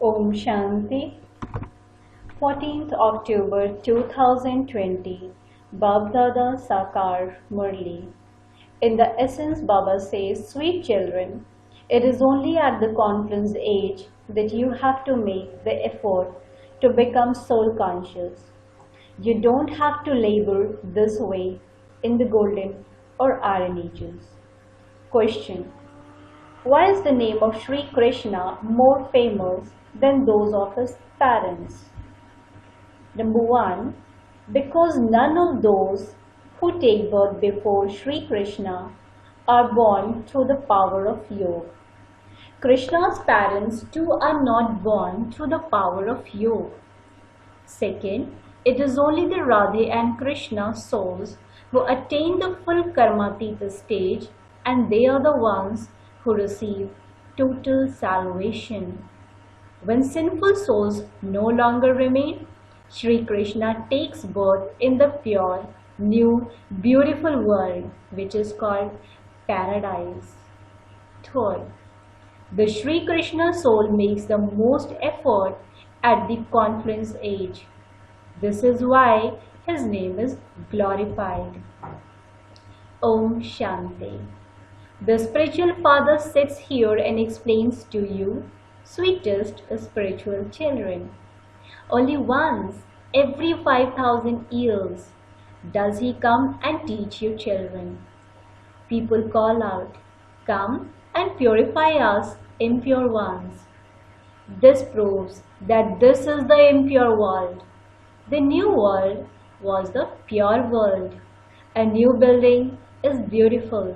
Om Shanti. 14th October 2020. Baapdada Murli. In the essence, Baba says, sweet children, it is only at the conference age that you have to make the effort to become soul conscious. You don't have to labor this way in the golden or iron ages. Question: why is the name of Sri Krishna more famous than those of his parents? Number 1. Because none of those who take birth before Sri Krishna are born through the power of yoga. Krishna's parents too are not born through the power of yoga. Second, it is only the Radhe and Krishna souls who attain the full Karmatita stage, and they are the ones who receive total salvation. When sinful souls no longer remain, Sri Krishna takes birth in the pure, new, beautiful world which is called paradise. Third, the Sri Krishna soul makes the most effort at the conference age. This is why his name is glorified. Om Shanti. The spiritual father sits here and explains to you, sweetest spiritual children. Only once every 5,000 years does he come and teach you children. People call out, come and purify us impure ones. This proves that this is the impure world. The new world was the pure world. A new building is beautiful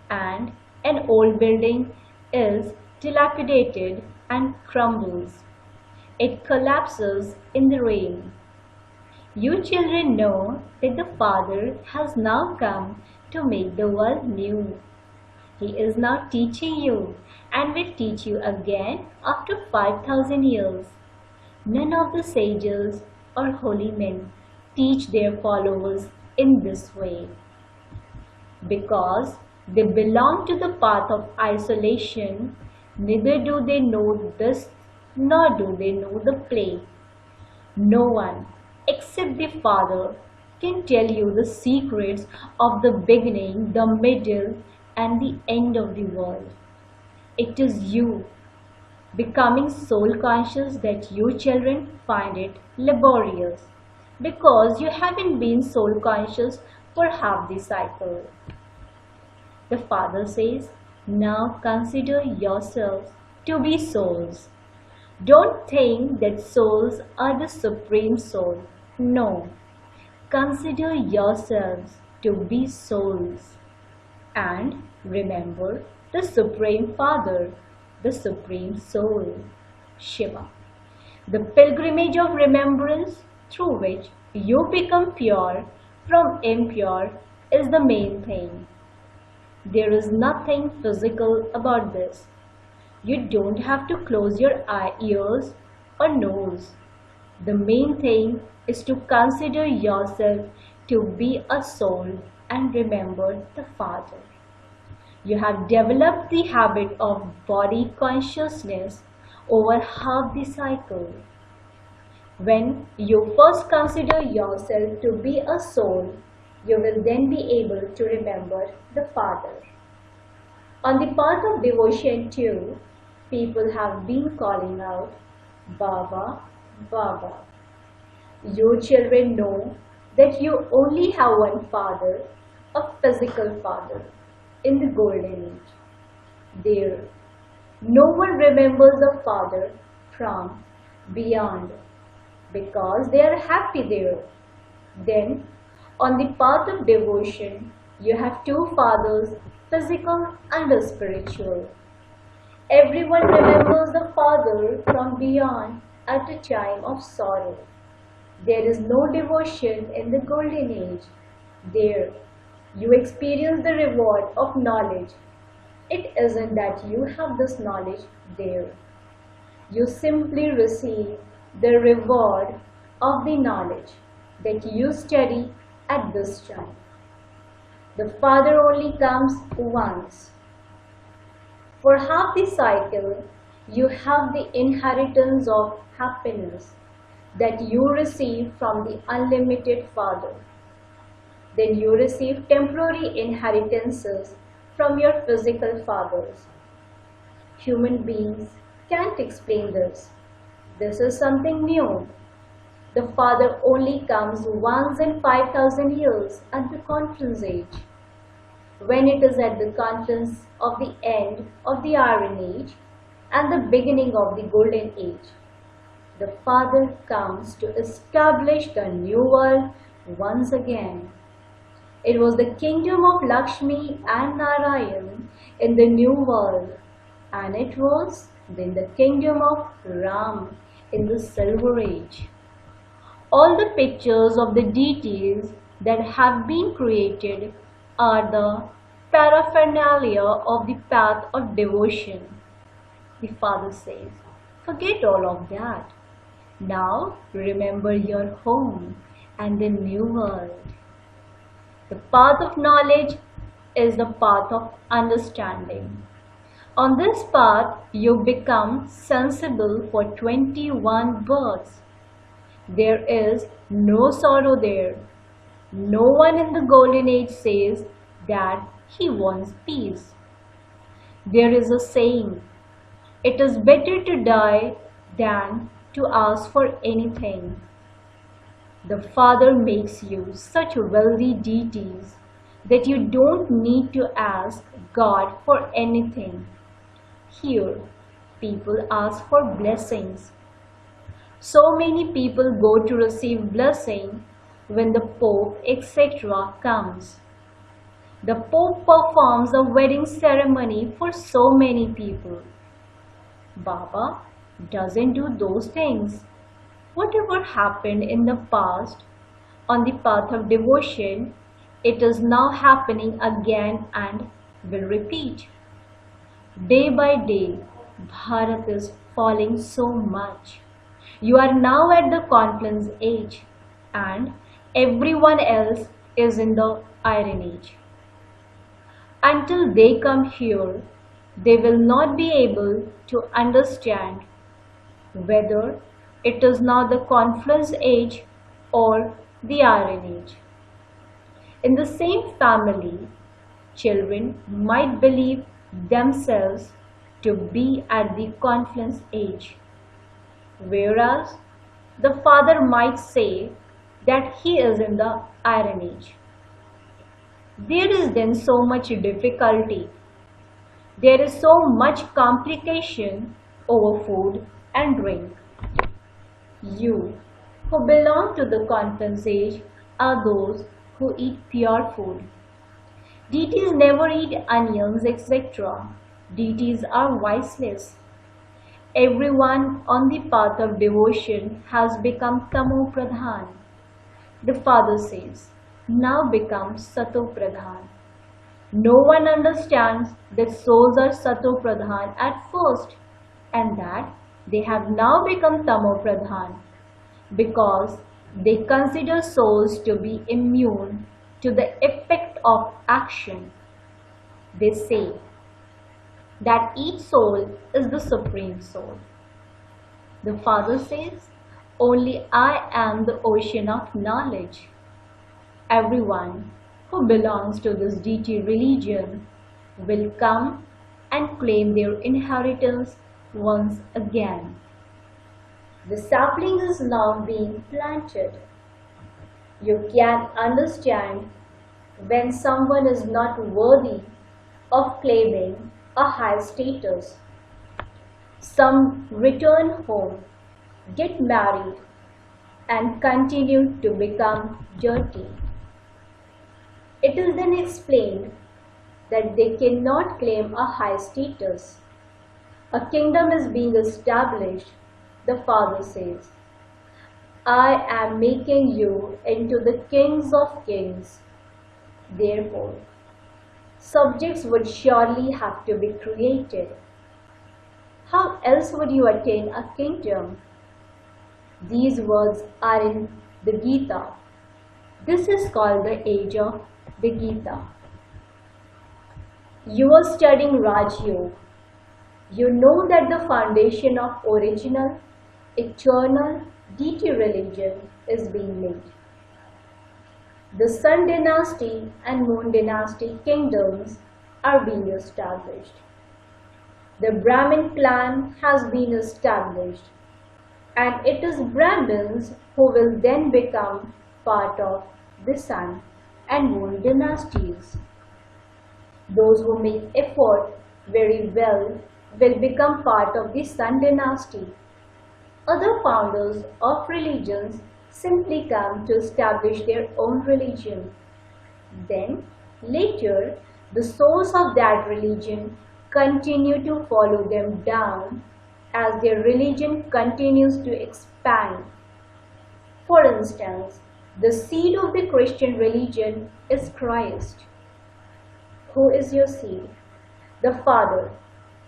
and an old building is dilapidated and crumbles. It collapses in the rain. You children know that the Father has now come to make the world new. He is now teaching you and will teach you again after 5,000 years. None of the sages or holy men teach their followers in this way, because they belong to the path of isolation. Neither do they know this nor do they know the play. No one except the Father can tell you the secrets of the beginning, the middle, and the end of the world. It is you, becoming soul conscious, that you children find it laborious, because you haven't been soul conscious for half the cycle. The Father says, now consider yourselves to be souls. Don't think that souls are the supreme soul. No. Consider yourselves to be souls. And remember the Supreme Father, the Supreme Soul, Shiva. The pilgrimage of remembrance through which you become pure from impure is the main thing. There is nothing physical about this. You don't have to close your ears or nose. The main thing is to consider yourself to be a soul and remember the Father. You have developed the habit of body consciousness over half the cycle. When you first consider yourself to be a soul, you will then be able to remember the Father. On the path of devotion too, people have been calling out, Baba, Baba. You children know that you only have one Father, a physical Father, in the golden age. There, no one remembers the Father from beyond, because they are happy there. Then, on the path of devotion, you have two fathers, physical and spiritual. Everyone remembers the Father from beyond at a time of sorrow. There is no devotion in the golden age. There, you experience the reward of knowledge. It isn't that you have this knowledge there. You simply receive the reward of the knowledge that you study at this time. The Father only comes once. For half the cycle, You have the inheritance of happiness that you receive from the unlimited Father. Then you receive temporary inheritances from your physical fathers. Human beings can't explain this. This is something new. The Father only comes once in 5,000 years at the conference age. When it is at the confluence of the end of the Iron Age and the beginning of the Golden Age, the Father comes to establish the new world once again. It was the kingdom of Lakshmi and Narayan in the new world, and it was then the kingdom of Ram in the Silver Age. All the pictures of the deities that have been created are the paraphernalia of the path of devotion. The Father says, forget all of that. Now remember your home and the new world. The path of knowledge is the path of understanding. On this path, you become sensible for 21 births. There is no sorrow there. No one in the Golden Age says that he wants peace. There is a saying, it is better to die than to ask for anything. The Father makes you such wealthy deities that you don't need to ask God for anything. Here, people ask for blessings. So many people go to receive blessing when the Pope, etc. comes. The Pope performs a wedding ceremony for so many people. Baba doesn't do those things. Whatever happened in the past on the path of devotion, it is now happening again and will repeat. Day by day, Bharat is falling so much. You are now at the confluence age and everyone else is in the Iron Age. Until they come here, they will not be able to understand whether it is now the confluence age or the Iron Age. In the same family, children might believe themselves to be at the confluence age, whereas the father might say that he is in the Iron Age. There is then so much difficulty. There is so much complication over food and drink. You who belong to the confluence age are those who eat pure food. Deities never eat onions, etc. Deities are voiceless. Everyone on the path of devotion has become Tamo Pradhan. The Father says, now become Sato Pradhan. No one understands that souls are Sato Pradhan at first and that they have now become Tamo Pradhan because they consider souls to be immune to the effect of action. They say that each soul is the Supreme Soul. The Father says, only I am the ocean of knowledge. Everyone who belongs to this deity religion will come and claim their inheritance once again. The sapling is now being planted. You can understand when someone is not worthy of claiming a high status. Some return home, get married, and continue to become dirty. It is then explained that they cannot claim a high status. A kingdom is being established, the Father says. I am making you into the kings of kings. Therefore, subjects would surely have to be created. How else would you attain a kingdom? These words are in the Gita. This is called the age of the Gita. You are studying Raj Yoga. You know that the foundation of original, eternal deity religion is being laid. The Sun dynasty and Moon dynasty kingdoms are being established. The Brahmin clan has been established, and it is Brahmins who will then become part of the Sun and Moon dynasties. Those who make effort very well will become part of the Sun dynasty. Other founders of religions simply come to establish their own religion. Then, later, the souls of that religion continue to follow them down as their religion continues to expand. For instance, the seed of the Christian religion is Christ. Who is your seed? The Father,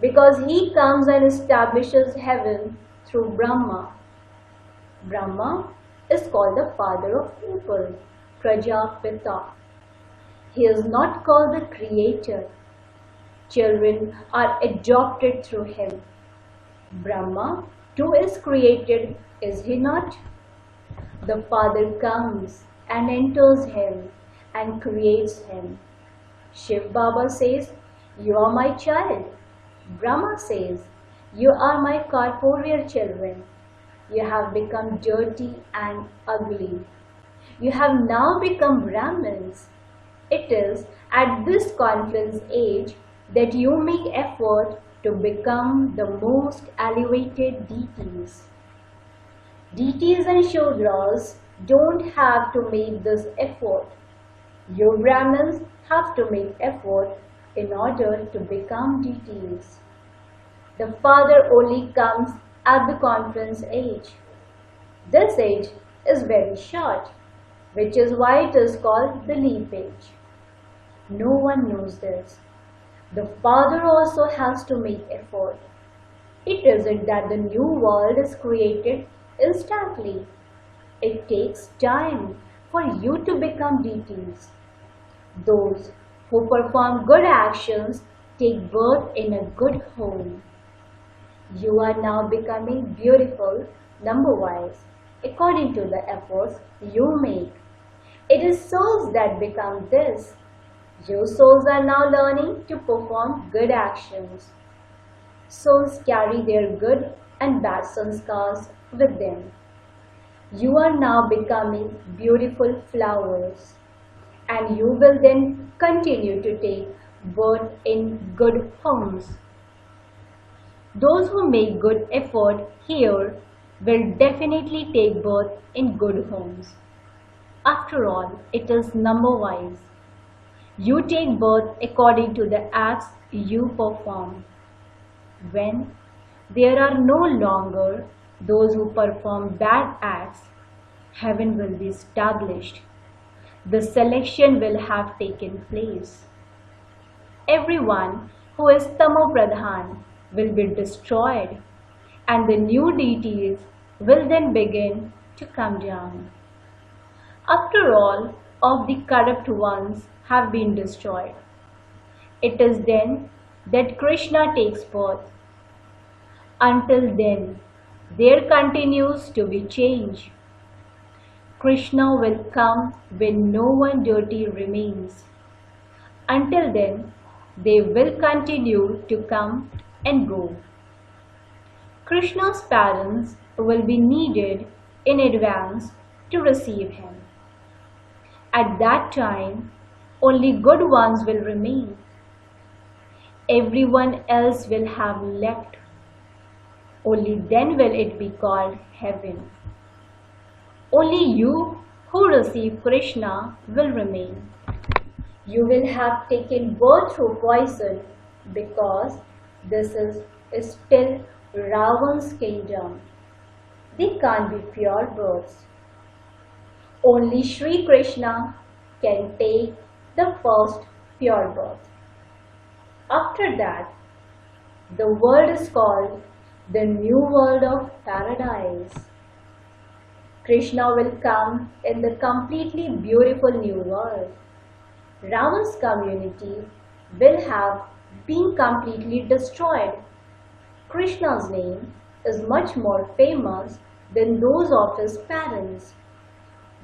because He comes and establishes heaven through Brahma. Brahma is called the father of people, Prajapita. He is not called the creator. Children are adopted through him. Brahma too is created, is he not? The Father comes and enters him and creates him. Shiv Baba says, "You are my child." Brahma says, "You are my corporeal children. You have become dirty and ugly. You have now become Brahmins." It is at this confluence age that you make effort to become the most elevated deities. Deities and Shudras don't have to make this effort. You Brahmins have to make effort in order to become deities. The Father only comes at the confluence age. This age is very short, which is why it is called the leap age. No one knows this. The Father also has to make effort. It isn't that the new world is created instantly. It takes time for you to become deities. Those who perform good actions take birth in a good home. You are now becoming beautiful number-wise according to the efforts you make. It is souls that become this. Your souls are now learning to perform good actions. Souls carry their good and bad sanskars with them. You are now becoming beautiful flowers, and you will then continue to take birth in good homes. Those who make good effort here will definitely take birth in good homes. After all, it is number-wise. You take birth according to the acts you perform. When there are no longer those who perform bad acts, heaven will be established. The selection will have taken place. Everyone who is Tamo Pradhan will be destroyed, and the new deities will then begin to come down. After all of the corrupt ones have been destroyed, it is then that Krishna takes birth. Until then, there continues to be change. Krishna will come when no one dirty remains. Until then, they will continue to come and go. Krishna's parents will be needed in advance to receive him. At that time, only good ones will remain. Everyone else will have left. Only then will it be called heaven. Only you who receive Krishna will remain. You will have taken birth through poison because this is still Ravan's kingdom. They can't be pure births. Only Sri Krishna can take the first pure birth. After that, the world is called the new world of paradise. Krishna will come in the completely beautiful new world. Ravan's community will have been completely destroyed Krishna's name is much more famous than those of his parents.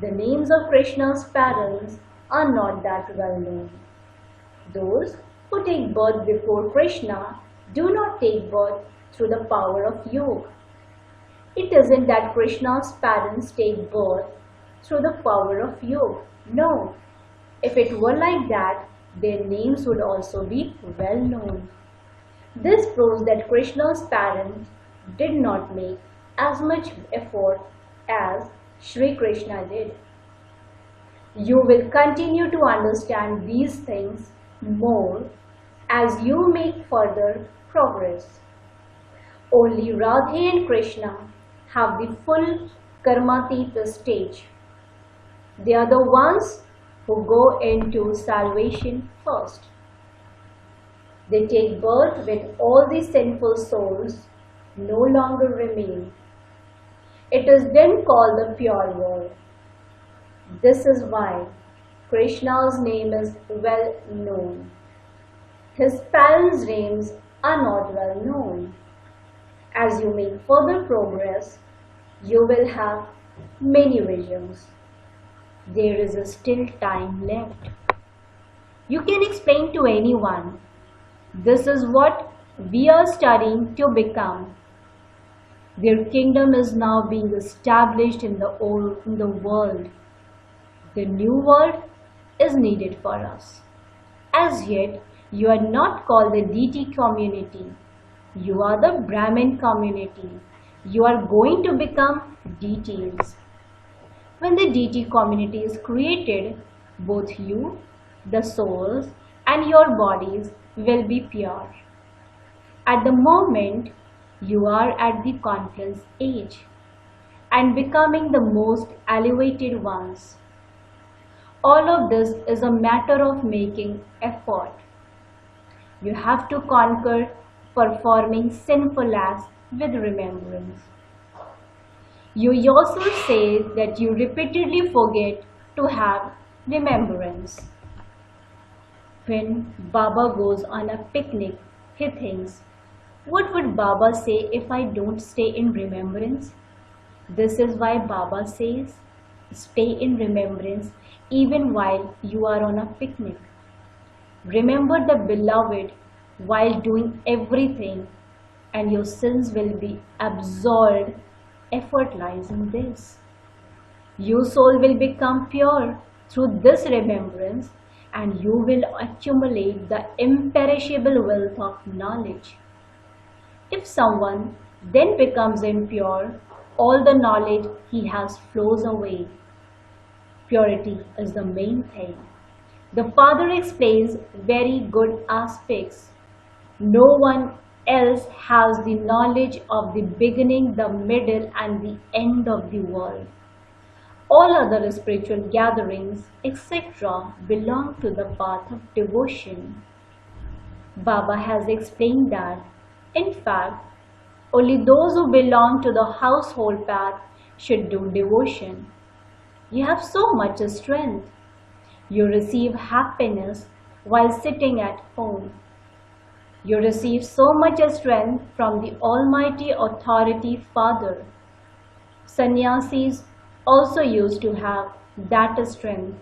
The names of Krishna's parents are not that well known. Those who take birth before Krishna do not take birth through the power of yoga. It isn't that Krishna's parents take birth through the power of yoga. No. If it were like that, their names would also be well known. This proves that Krishna's parents did not make as much effort as Sri Krishna did. You will continue to understand these things more as you make further progress. Only Radhe and Krishna have the full Karmatita stage. They are the ones who go into salvation first. They take birth when all the sinful souls no longer remain. It is then called the pure world. This is why Krishna's name is well known. His parents' names are not well known. As you make further progress, you will have many visions. There is still time left. You can explain to anyone, this is what we are studying to become. Their kingdom is now being established in the world. The new world is needed for us. As yet, you are not called the deity community. You are the Brahmin community. You are going to become deities. When the deity community is created, both you, the souls, and your bodies will be pure. At the moment, you are at the confluence age and becoming the most elevated ones. All of this is a matter of making effort. You have to conquer performing sinful acts with remembrance. You yourself say that you repeatedly forget to have remembrance. When Baba goes on a picnic, he thinks, what would Baba say if I don't stay in remembrance? This is why Baba says, stay in remembrance even while you are on a picnic. Remember the beloved while doing everything, and your sins will be absolved. Effort lies in this. Your soul will become pure through this remembrance, and you will accumulate the imperishable wealth of knowledge. If someone then becomes impure, all the knowledge he has flows away. Purity is the main thing. The Father explains very good aspects. No one else has the knowledge of the beginning, the middle, and the end of the world. All other spiritual gatherings, etc., belong to the path of devotion. Baba has explained that, in fact, only those who belong to the household path should do devotion. You have so much strength. You receive happiness while sitting at home. You receive so much strength from the Almighty Authority Father. Sannyasis also used to have that strength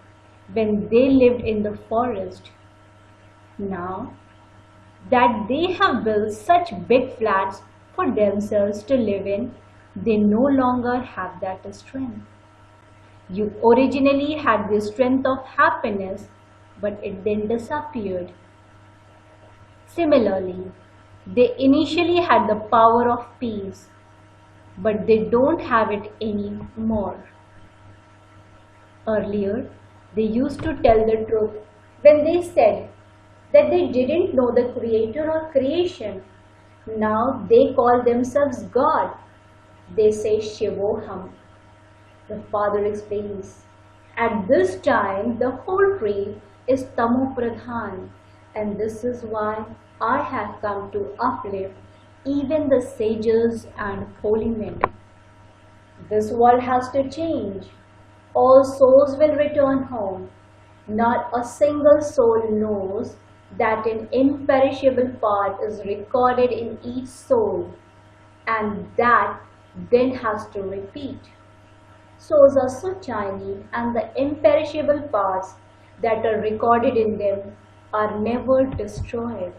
when they lived in the forest. Now that they have built such big flats for themselves to live in, they no longer have that strength. You originally had the strength of happiness, but it then disappeared. Similarly, they initially had the power of peace, but they don't have it anymore. Earlier, they used to tell the truth when they said that they didn't know the Creator or creation. Now they call themselves God. They say Shivoham. The Father explains, at this time the whole tree is Tamo Pradhan, and this is why I have come to uplift even the sages and holy men. This world has to change. All souls will return home. Not a single soul knows that an imperishable part is recorded in each soul, and that then has to repeat. Souls are so tiny, and the imperishable parts that are recorded in them are never destroyed.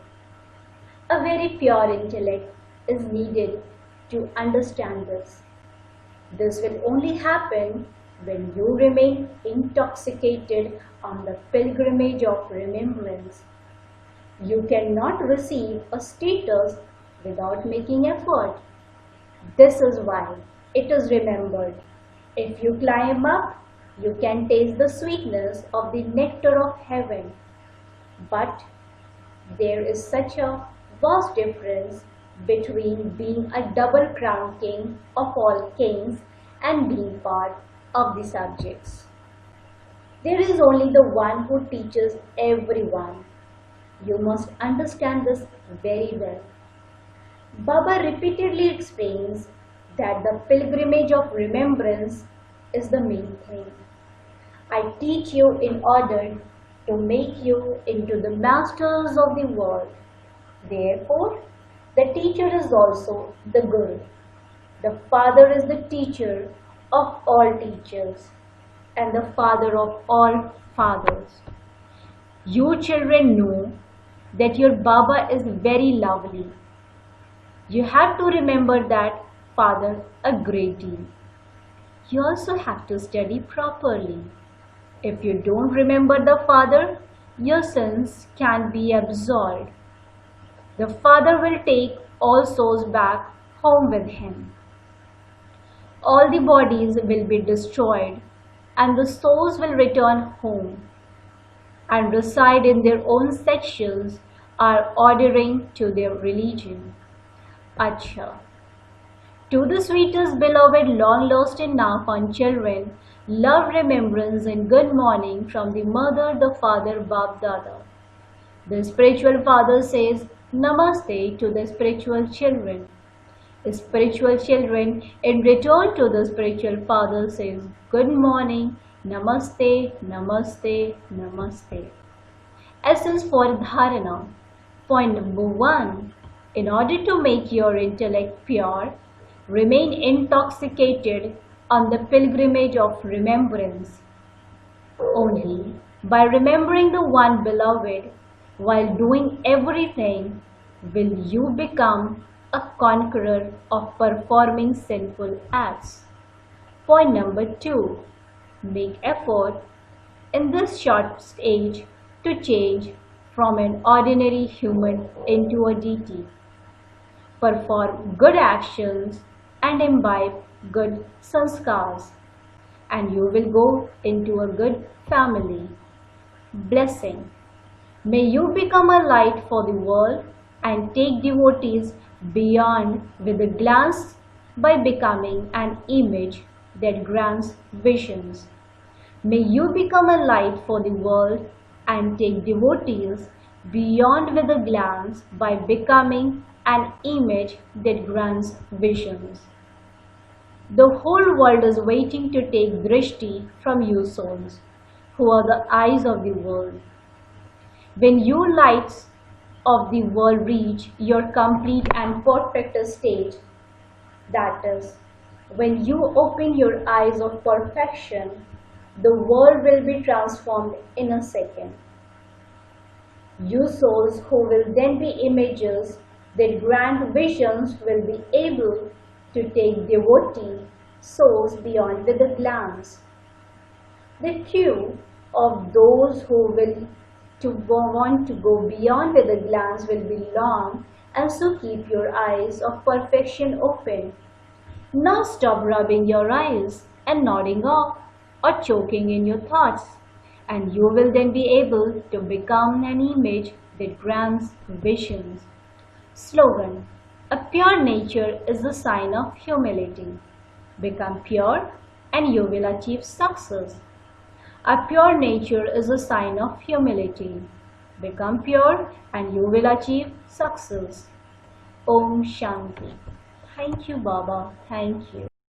A very pure intellect is needed to understand this. This will only happen when you remain intoxicated on the pilgrimage of remembrance. You cannot receive a status without making effort. This is why it is remembered. If you climb up, you can taste the sweetness of the nectar of heaven. But there is such a vast difference between being a double-crowned king of all kings and being part of the subjects. There is only the one who teaches everyone. You must understand this very well. Baba repeatedly explains that the pilgrimage of remembrance is the main thing. I teach you in order to make you into the masters of the world. Therefore, the teacher is also the Guru. The Father is the teacher of all teachers and the Father of all fathers. You children know that your Baba is very lovely. You have to remember that Father a great deal. You also have to study properly. If you don't remember the Father, your sins can be absolved. The Father will take all souls back home with him. All the bodies will be destroyed and the souls will return home and reside in their own sections or ordering to their religion. Acha. To the sweetest beloved long lost in Nafan children, love, remembrance and good morning from the mother, the father, Baapdada. The spiritual father says Namaste to the spiritual children. The spiritual children in return to the spiritual father says good morning, Namaste, Namaste, Namaste. Essence for Dharana. Point number 1. In order to make your intellect pure, remain intoxicated on the pilgrimage of remembrance. Only by remembering the one beloved while doing everything will you become a conqueror of performing sinful acts. Point number 2. Make effort in this short stage to change from an ordinary human into a deity. Perform good actions and imbibe good sanskars, and you will go into a good family. Blessing. May you become a light for the world and take devotees beyond with a glance by becoming an image that grants visions. May you become a light for the world and take devotees beyond with a glance by becoming an image that grants visions. The whole world is waiting to take drishti from you souls, who are the eyes of the world. When you lights of the world reach your complete and perfect state, that is, when you open your eyes of perfection, the world will be transformed in a second. You souls who will then be images that grant visions will be able to take devotee souls beyond with a glance. The queue of those who will want to go beyond with a glance will be long, and so keep your eyes of perfection open. Now stop rubbing your eyes and nodding off or choking in your thoughts, and you will then be able to become an image that grants visions. Slogan. A pure nature is the sign of humility. Become pure and you will achieve success. A pure nature is a sign of humility. Become pure and you will achieve success. Om Shanti. Thank you, Baba. Thank you.